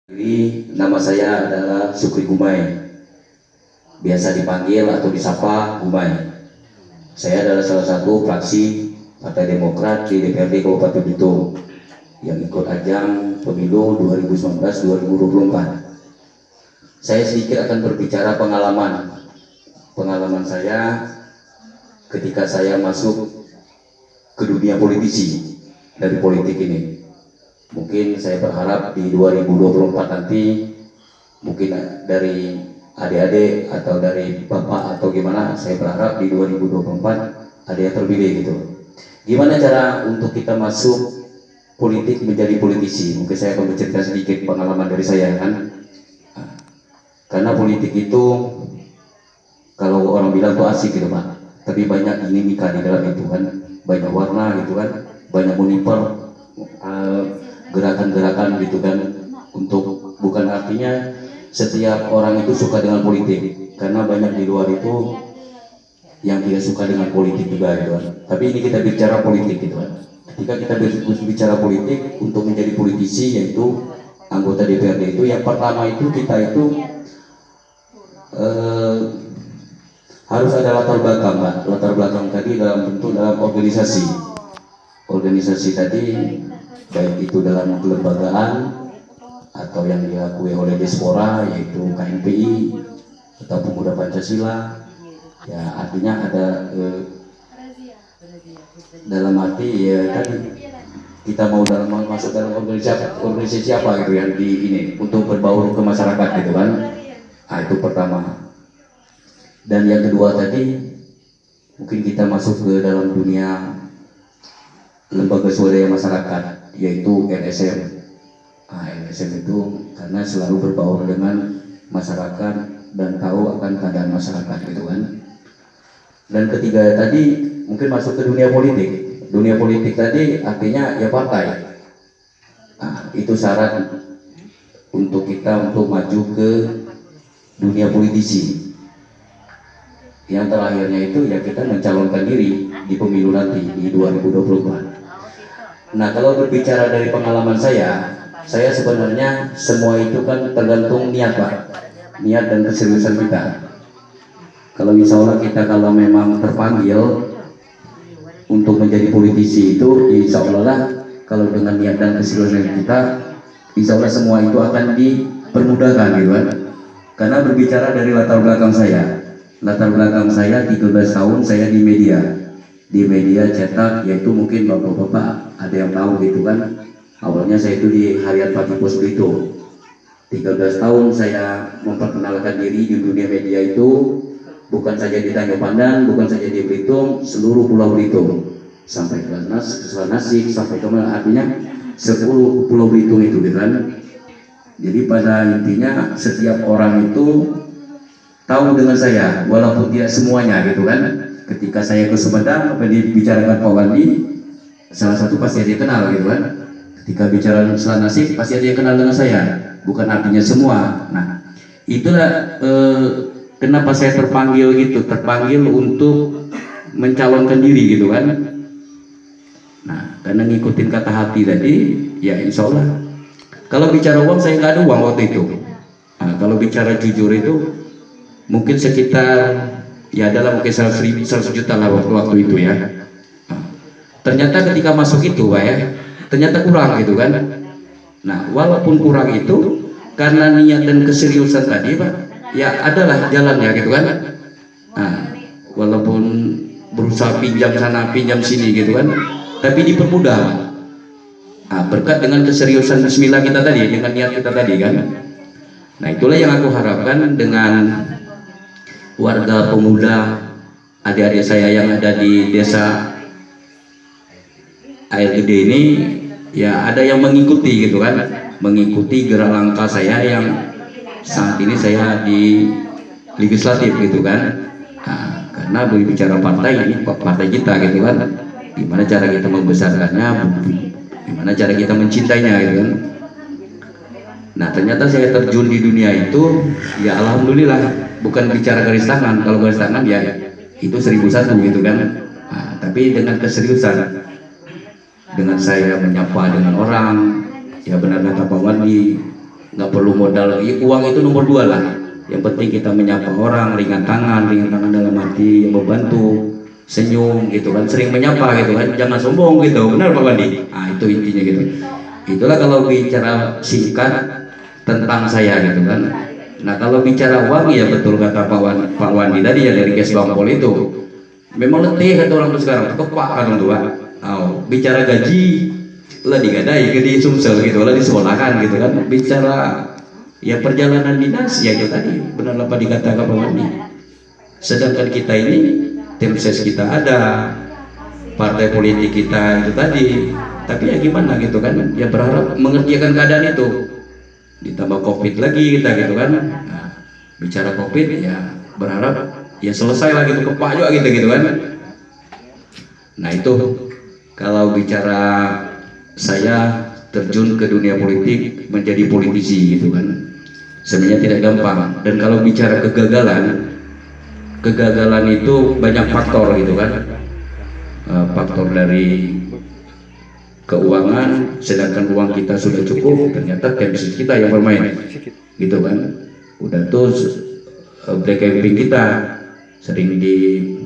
Jadi, nama saya adalah Sukri Gumai, biasa dipanggil atau disapa Gumai. Saya adalah salah satu fraksi Partai Demokrat di DPRD Kabupaten Belitung yang ikut ajang pemilu 2019-2024. Saya sedikit akan berbicara pengalaman saya ketika saya masuk ke dunia politisi dari politik ini. Mungkin saya berharap di 2024 nanti mungkin dari adik-adik atau dari bapak atau gimana, saya berharap di 2024 ada yang terpilih gitu. Gimana cara untuk kita masuk politik menjadi politisi? Mungkin saya akan bercerita sedikit pengalaman dari saya kan. Karena politik itu kalau orang bilang tuh asik gitu Pak, tapi banyak dinamika di dalam itu kan, banyak warna gitu kan, banyak monitor gerakan-gerakan gitu kan. Untuk bukan artinya setiap orang itu suka dengan politik, karena banyak di luar itu yang tidak suka dengan politik juga gitu kan. Tapi ini kita bicara politik gitu kan. Ketika kita bicara politik, untuk menjadi politisi yaitu anggota DPRD itu yang pertama itu kita itu harus ada latar belakang Pak. Latar belakang tadi dalam bentuk dalam organisasi tadi, baik itu dalam kelembagaan atau yang diakui oleh diaspora yaitu KMPI atau Pemuda Pancasila. Ya artinya ada dalam arti ya tadi kita mau masuk dalam organisasi apa gitu yang di ini untuk berbaur ke masyarakat gitu kan. Nah, itu pertama. Dan yang kedua tadi mungkin kita masuk ke dalam dunia lembaga swadaya masyarakat yaitu LSM. Nah, LSM itu karena selalu berbaur dengan masyarakat dan tahu akan keadaan masyarakat gitu kan. Dan ketiga tadi mungkin masuk ke dunia politik. Dunia politik tadi artinya ya partai. Nah, itu syarat untuk kita untuk maju ke dunia politisi. Yang terakhirnya itu ya kita mencalonkan diri di pemilu nanti di 2024. Nah, kalau berbicara dari pengalaman saya sebenarnya semua itu kan tergantung niat Pak, niat dan keseriusan kita. Kalau insya Allah kita kalau memang terpanggil untuk menjadi politisi itu, insya Allah lah, kalau dengan niat dan keseriusan kita, insya Allah semua itu akan dipermudahkan gitu kan. Karena berbicara dari latar belakang saya 13 tahun saya di media cetak, yaitu mungkin bapak-bapak ada yang tahu gitu kan. Awalnya saya itu di Harian Pagi Pos Belitung. 13 tahun saya memperkenalkan diri di dunia media itu, bukan saja di Tanjung Pandan, bukan saja di Belitung, seluruh Pulau Belitung, sampai ke Nasik, sampai ke mana, artinya 10 Pulau Belitung itu gitu kan. Jadi pada intinya setiap orang itu tahu dengan saya, walaupun tidak semuanya gitu kan. Ketika saya ke Sumedang, apa dibicarakan Pak Wandi, salah satu pasti ada yang kenal gitu kan. Ketika bicara Nasik, pasti ada yang kenal dengan saya, bukan artinya semua. Nah, itulah kenapa saya terpanggil untuk mencalonkan diri gitu kan. Nah, karena ngikutin kata hati tadi, ya insya Allah. Kalau bicara uang, saya nggak ada uang waktu itu. Nah, kalau bicara jujur itu, mungkin sekitar ya adalah mungkin 100 juta lah waktu itu ya. Nah, ternyata ketika masuk itu Pak ya, ternyata kurang gitu kan. Nah, walaupun kurang itu, karena niat dan keseriusan tadi Pak, ya adalah jalannya gitu kan. Nah, walaupun berusaha pinjam sana pinjam sini gitu kan, tapi dipermudah. Nah, berkat dengan keseriusan bismillah kita tadi, dengan niat kita tadi kan. Nah, itulah yang aku harapkan dengan warga pemuda adik-adik saya yang ada di desa Air Gede ini, ya ada yang mengikuti gitu kan, mengikuti gerak langkah saya yang saat ini saya di legislatif gitu kan. Nah, karena berbicara partai, ini partai kita gitu kan, gimana cara kita membesarkannya, gimana cara kita mencintainya gitu kan. Nah, ternyata saya terjun di dunia itu, ya alhamdulillah, bukan bicara garis tangan. Kalau garis tangan ya itu 1001 gitu kan. Nah, tapi dengan keseriusan, dengan saya menyapa dengan orang, ya benar kata Pak Wandi, nggak perlu modal, uang itu nomor dua lah. Yang penting kita menyapa orang, ringan tangan dalam arti membantu, senyum gitu kan, sering menyapa gitu kan, jangan sombong gitu, benar Pak Wandi? Ah itu intinya gitu. Itulah kalau bicara singkat tentang saya gitu kan. Nah kalau bicara uang ya betul kata Pak Wandi tadi ya, dari Kes Bangpol itu memang letih kata orang tuh sekarang, kepak kan orang tua. Oh, bicara gaji lah digadai ke di Sumsel gitu lah, disekolakan gitu kan. Bicara ya perjalanan dinas ya itu tadi benar apa dikatakan Pak Wandi. Sedangkan kita ini tim ses kita ada, partai politik kita itu tadi, tapi ya gimana gitu kan, ya berharap mengerjakan keadaan itu. Ditambah covid lagi kita gitu kan. Nah, bicara covid ya berharap ya selesai lah gitu, kepak juga gitu kan. Nah itu kalau bicara saya terjun ke dunia politik menjadi politisi gitu kan, sebenarnya tidak gampang. Dan kalau bicara kegagalan itu banyak faktor gitu kan. Faktor dari keuangan, sedangkan uang kita sudah cukup, ternyata chemistry kita yang bermain gitu kan. Udah tuh black camping kita sering di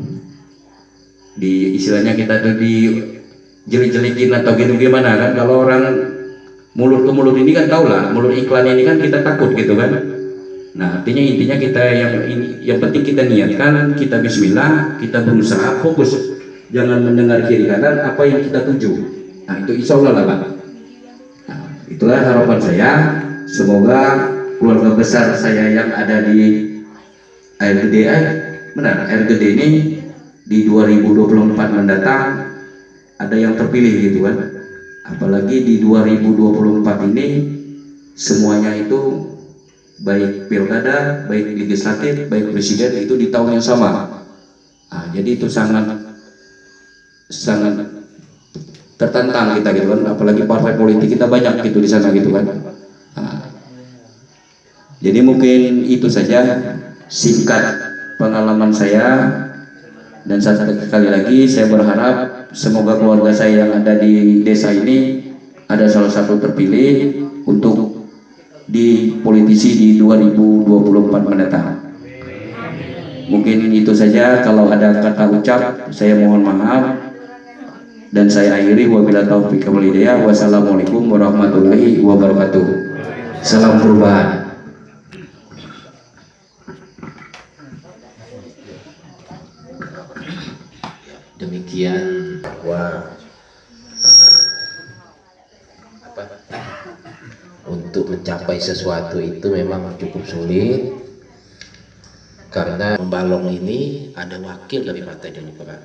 istilahnya kita tuh di jelik-jelikin atau gitu gimana kan. Kalau orang mulut ke mulut ini kan tau lah, mulut iklan ini kan kita takut gitu kan. Nah artinya intinya kita yang penting kita niatkan, kita bismillah, kita berusaha fokus, jangan mendengar kiri kanan apa yang kita tuju. Nah itu insya Allah lah Pak. Nah, itulah harapan saya, semoga keluarga besar saya yang ada di RGD, benar RGD ini di 2024 mendatang ada yang terpilih gitu kan. Apalagi di 2024 ini semuanya itu baik pilkada, baik legislatif, baik presiden itu di tahun yang sama. Nah, jadi itu sangat tertantang kita gitu kan, apalagi partai politik kita banyak gitu di sana gitu kan. Nah, jadi mungkin itu saja singkat pengalaman saya. Dan sekali lagi saya berharap semoga keluarga saya yang ada di desa ini ada salah satu terpilih untuk di politisi di 2024 mendatang. Mungkin itu saja, kalau ada kata ucap saya mohon maaf dan saya akhiri, wabillahi taufiq wal hidayah. Wassalamualaikum warahmatullahi wabarakatuh. Salam perubahan. Demikian bahwa untuk mencapai sesuatu itu memang cukup sulit, karena membalong ini ada wakil dari Partai Demokrat.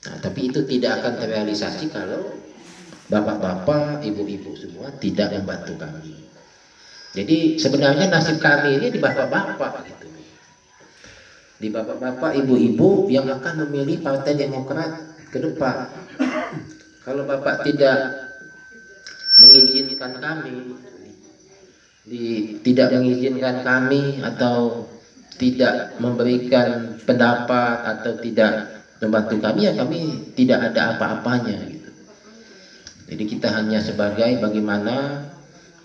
Nah, tapi itu tidak akan terrealisasi kalau bapak-bapak, ibu-ibu semua tidak membantu kami. Jadi sebenarnya nasib kami ini di bapak-bapak gitu. Di bapak-bapak, ibu-ibu yang akan memilih Partai Demokrat ke depan. Kalau bapak tidak mengizinkan kami, tidak mengizinkan kami atau tidak memberikan pendapat atau tidak membantu kami, ya kami tidak ada apa-apanya gitu. Jadi kita hanya sebagai bagaimana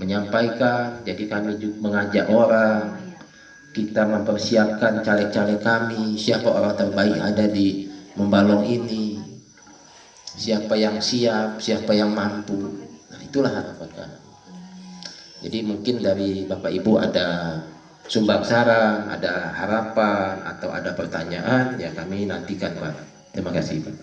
menyampaikan, jadi kami juga mengajak orang, kita mempersiapkan caleg-caleg kami, siapa orang terbaik ada di Membalong ini, siapa yang siap, siapa yang mampu. Nah, itulah harapan kami. Jadi mungkin dari Bapak Ibu ada sumbang saran, ada harapan atau ada pertanyaan, ya kami nantikan Pak. Terima kasih Pak.